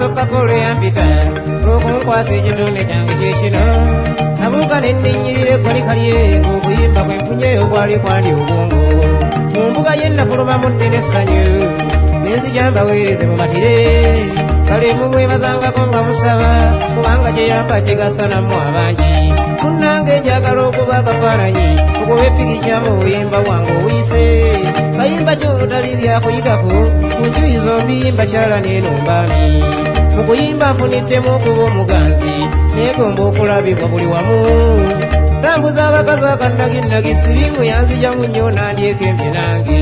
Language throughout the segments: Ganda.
Soka kole yampita okunkwasa ekitonde kyange kyekino nabuuka ne nnenyirira eggwali kalye ng'okuyimba kwe nfunyeyo gwali kwali obwongo mu mbuga ye nnafulumamu nnene essanyu n'enzija mbaweereze mu matire kale mumwebazangako nga musaba kubanga kyeyamba kigasa nammwe abangi munnange njagala okuba akafaananyi okuba epiki kyamu obuyimba bwange obuyise bayimba gy'olutali byakuyigako mu njuyi zombi mbakyala n'eno mbaami mu kuyimba nfuniddemu okuba omuganzi neegomba okulabibwa buli wamu tambuza abakazi akannaginnagi sirimu yanzijamu nnyo nandyeko embye nange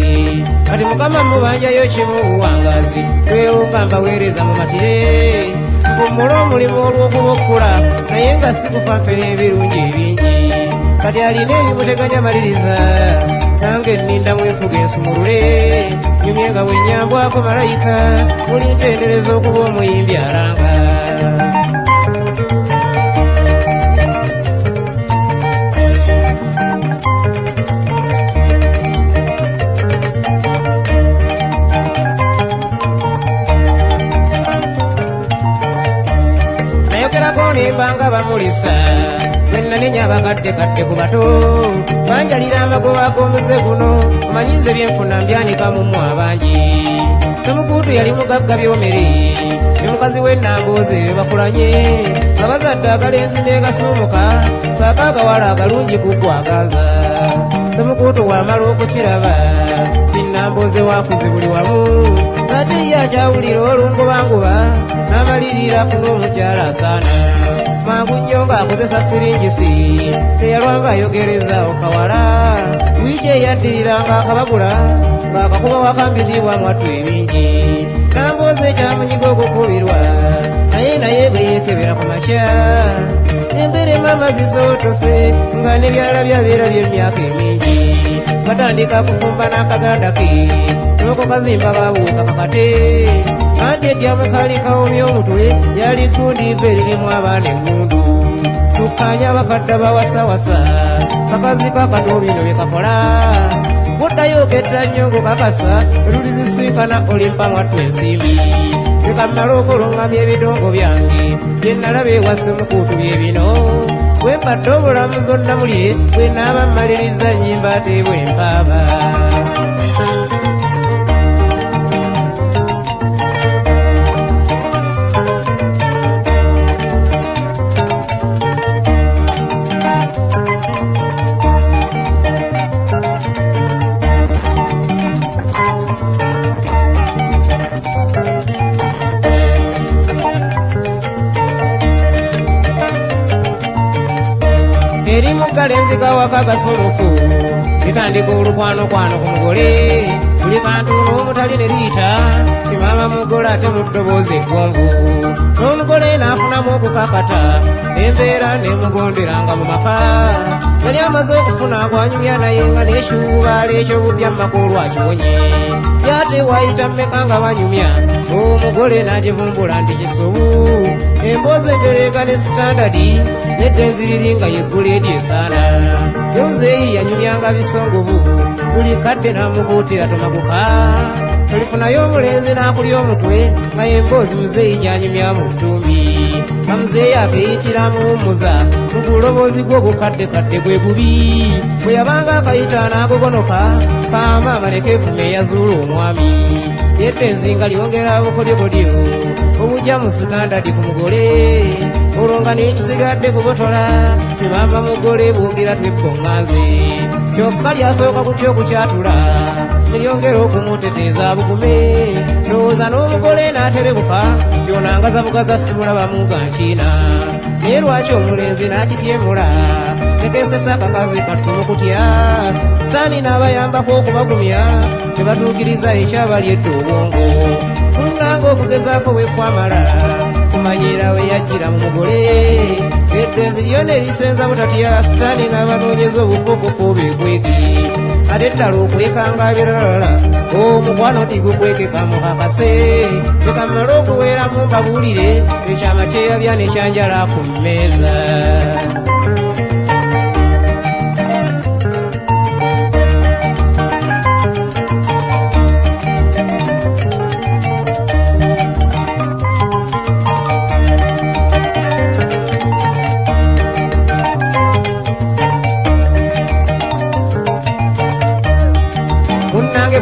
kati mukama mubanjayo kimu obuwangazi twewumba mbaweereza mu matire mpummula omulimu olw'okuba okukula naye nga si kufa nfene ebirungi ebingi kati alina ebimuteganya maliriza nange nninda mwefuga ensumulule nyumye nga bwe nnyambwako malayika muli ntendereza okuba omuyimbi alanga nayogerako nimbanga bamulisa nenya abakadde ku bato banjalira amagoba g'omuze guno omanyi nze byenfuna mbyanika mumwe abangi Semukutu yali mugagga byomere ne mukazi w'ennambooze be bakulanye nga bazadde akalenzi n'ekasumuka saako akawala akalungi kukwagaza Semukutu wamala okukiraba kinnambooze wakuze buli wamu ate ye akyawulira olungobangoba n'amalirira afuna omukyala asaana mangu nnyo ng'akozesa siringisi teyalwanga ayogereza okawala wiiki eyaddiriranga akabagula ng'akakuba wakambizibwa mwattu ebingi Nambooze ekyamunyiga okukubirwa naye bwe yeekebera ku makya embere mama zisootose nga n'ebyala byabeera by'emyaka emingi batandika kufumba n'akaganda ke n'oko kazimba babuuka kakate anti eddyamu kaali kawomya omutwe yali gundi iva eririmu abaana engundu tukkanya abakadde bawasawasa bakazi kakato bino bye kakola buddayo oketta nnyo ng'okakasa olulizisinkana olimpa mwattu ensimbi tekamala okulungamya ebidongo byange bye nalaba ewa Semukutu bye bino bwe mbadde obulamu zonna mulye bwe naaba mmaliriza nnyimba ate bwe mpaaba kalenzi kawaka gasumufu litandika olukwanokwano ku mugole buli kantu n'omutali ne liita kimama mugole ate mu ddoboozi eggwanvu n'omugole n'afunamu okukakata embeera n'emugonderanga mu maka yali amaze okufuna agwanyumya naye nga n'ekiwubaala ekyobubya mmakulu akiwonye yate wayita mmeka nga banyumya omugole n'agivumbula nti kisobu emboozi embereega ne sitandadi neddenzi liri nga yeggula eryesaana yonzeeyi yanyumyanga bisongovu buli kadde n'amubuutira tomaguka tolifunayo omulenzi n'akulya omutwe nga emboozi muzeeyi gyanyumya mu ttumbi nga muzeeyi akeyitira muwummuza mu buloboozi gw'obukaddekadde gwe gubi bwe yabanga akayita n'agogonoka kaamaama nekeefume eyazuula omwami yeddenzi nga lyongera bukodyokodyo obujja mu sitandadi ku mugole olwo nga nekisigadde kubotola timama mugole bwogera twebbonganze kyokka lyasooka kutya okukyatula neryongera okumuteteeza bugume ndowooza n'omugole n'aterebuka byonangaza bugaza simulabamu ga nkiina naye lwaki omulenzi n'akityemula nekesesa akakazi kattumu kutya sitaani n'abayambako okubagumya tebatuukiriza ekyabali edda obwongo munnanga okugezaako bwekwamala kumanyira we yajjira mu mugole eddenzi lyonna erisenza butatya sitaani n'abanoonyeza obukokoko beekweki ate ddala okwekanga birala omukwano tigukwekeka mukakase leka mmale okuweeramu mbabuulire ekyama kyeyabya nekyanjala ku mmeeza.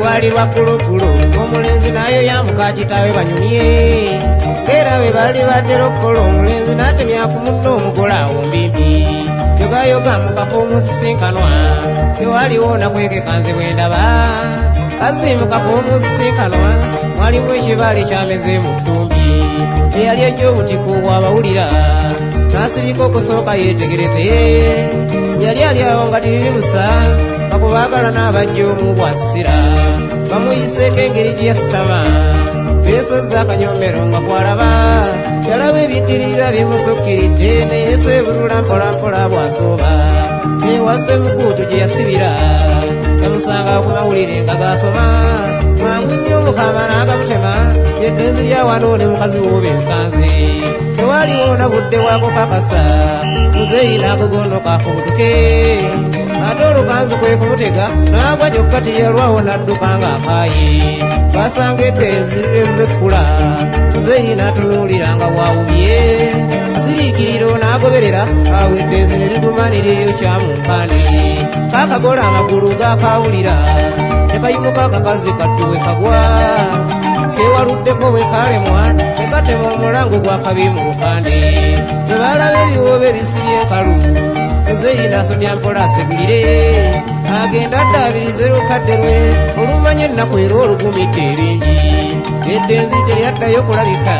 Bwali lwakulukulu omulenzi nayo yamuka kitaawe banyumye era bwe bali batera okukola omulenzi n'atemya ku munno omugole awo mbimbi yogayoga mukafo omusisinkanwa tewaliwo nakwekeka nze bwe ndaba kazi mukafo omusisinkanwa mwalimu ekibali kyameze mu ttumbi eyali ejja obutiko bw'abawulira n'asirika okusooka yeetegereze yali ali awo nga tiriri busa bakubaagala n'abajja omu bwasira bamuyiseeko engeri gye yasitama beesozza akanyomero nga kwalaba yalaba ebiddirira bimusukkiridde neyeseebulula mpolampola bw'asooba neewazze mukuutu gye yasibira yamusanga ku mawulire nga gaasoma mangu nnyo omukama n'agamutema yeddenzi lya wano ne mukazi w'oba ensanze tewaliwo na budde bwako kakasa muzeeyi n'agogondoka akubutuke ate olukanzu kwe kumutega n'agwa kyokka teyalwawo n'adduka ng'akaaye basanga eddenzi lirezekkula muzeeyi n'atunuulira nga bwawubye asiriikiriro n'agoberera awo eddenzi ne ligumaniraeyo kyamunkandi kaakagola amagulu gaakaawulira ne kayimuka akakazi kaddu we kagwa kewaluddeko bwe kaalemwa ne katema omulango gw'akabi mu lukande bwe balaba ebiwoobe bisibye enkalu muzeeyi n'asotya mpola asegulire agenda addaabirize lukadde lwe olumanya ennaku era olugumidde eringi eddenzi teryaddayo kulabika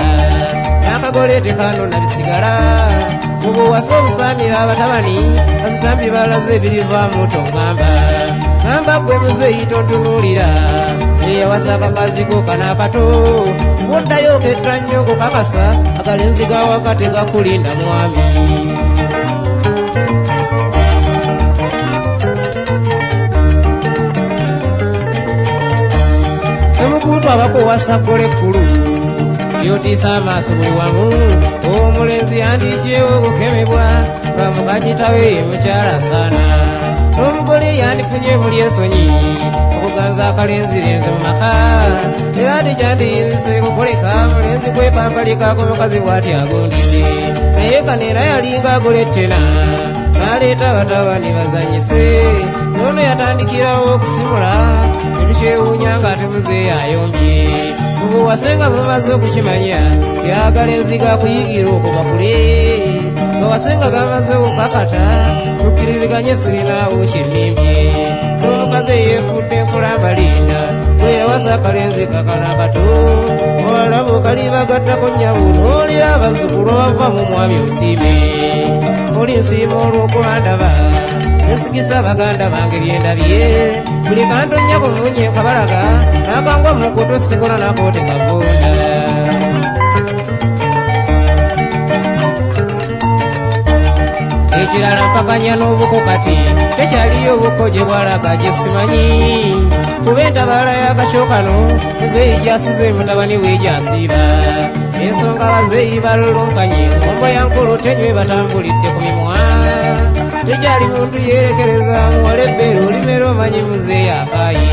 n'akagole tekaanona bisigala mubwewasa obusaanira abatabani bazitambi balaze ebirivaamu tongamba gamba gwe muzeeyi tontunuulira eyawasa akakazi ko kanaakato woddayo oketta nnyo okukakasa akalenzi gawaka tegakulinda mwami. Semukuutu abakuwasa ggole ekkulu yotiisa amaaso buli wamu omulenzi yandijewo okukemebwa nga mukagitawe ye mukyala asaana n'omugole yandifunye muli ensonyi okuganza akalenzi lenzi mu maka era ati kyandiyinzise kukoleka mulenzi kwepambalikako mukazi bw'ati agondedde naye kaneera yalinga agolettena n'aleeta abatabani bazanyise noono yatandikirawo okusimula etukyewuunya ng'ate muzeeyi ayombye mubuwasenga mumaze okukimanya byagala enziga kuyigira okuva kule nga wasenga gamaze okukakata tukkiriziganye sirinaawo kyemmimbye n'omukazi yeefudde enkulambalinda bwe yawasa akalenzi kakana kato olaba okalibagattako nnyabo n'olira abazzukulu bava mu mwami osiime oli nsiima olw'okulandaba nesigisa baganda bange byendabye buli kantonnyako munye nkabalaga n'akangwa mukuto sikola nakoote kavunda ekirala mpakanya n'obuko kati tekyaliyo obuko gye bwalaga gye simanyi kuba entabaala y'akakyokano muzeeyi gyasuze mutabani we gyasiiba ensonga abazeeyi balulunkanye ngombo ya nkulu tenywe batambulidde ku mimwa tejali muntu yerekereza muwala ebbeere olimera omanyi muzeeyi akaaye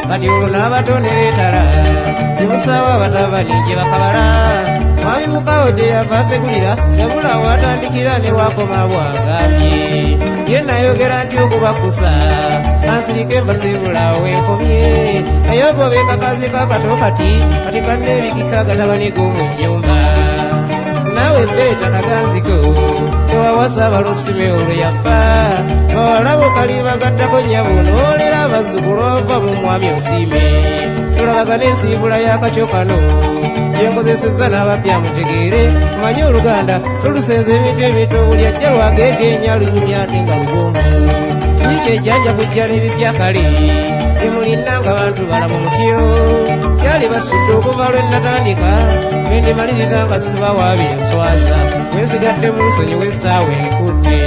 kati olwo n'abatone beetala nemusaba abatabani gye bakabala mwami mukawo gye yava asegulira yabula watandikira ne wakoma bwagambye ye nayogera nti okubakusa kansirike mbasiibula wenkomye naye ogobe kakazi kakato kati kati kanneebikika agatabani g'omu nnyumba naawe beeta kaganziko tewawasa abalosime olwo yafa bawalaba okalibagattako nnyabo n'olera abazzukulu ova mu mwami osiime tolabagana ensiibula y'akakyokano yenkozesezza n'abapya mutegeere manye oluganda tolusenza emiti emito buli ajja lwageegenya lunyumya ate nga lugonvu nikyo ejjanja kujja n'ebipya kale emulina nga bantu balamu mutyo kyali basudde okuva lwe natandika bendimaliriza nga sibawaabye enswaza wenzigadde mu nsonyi w'essaawa enkutte.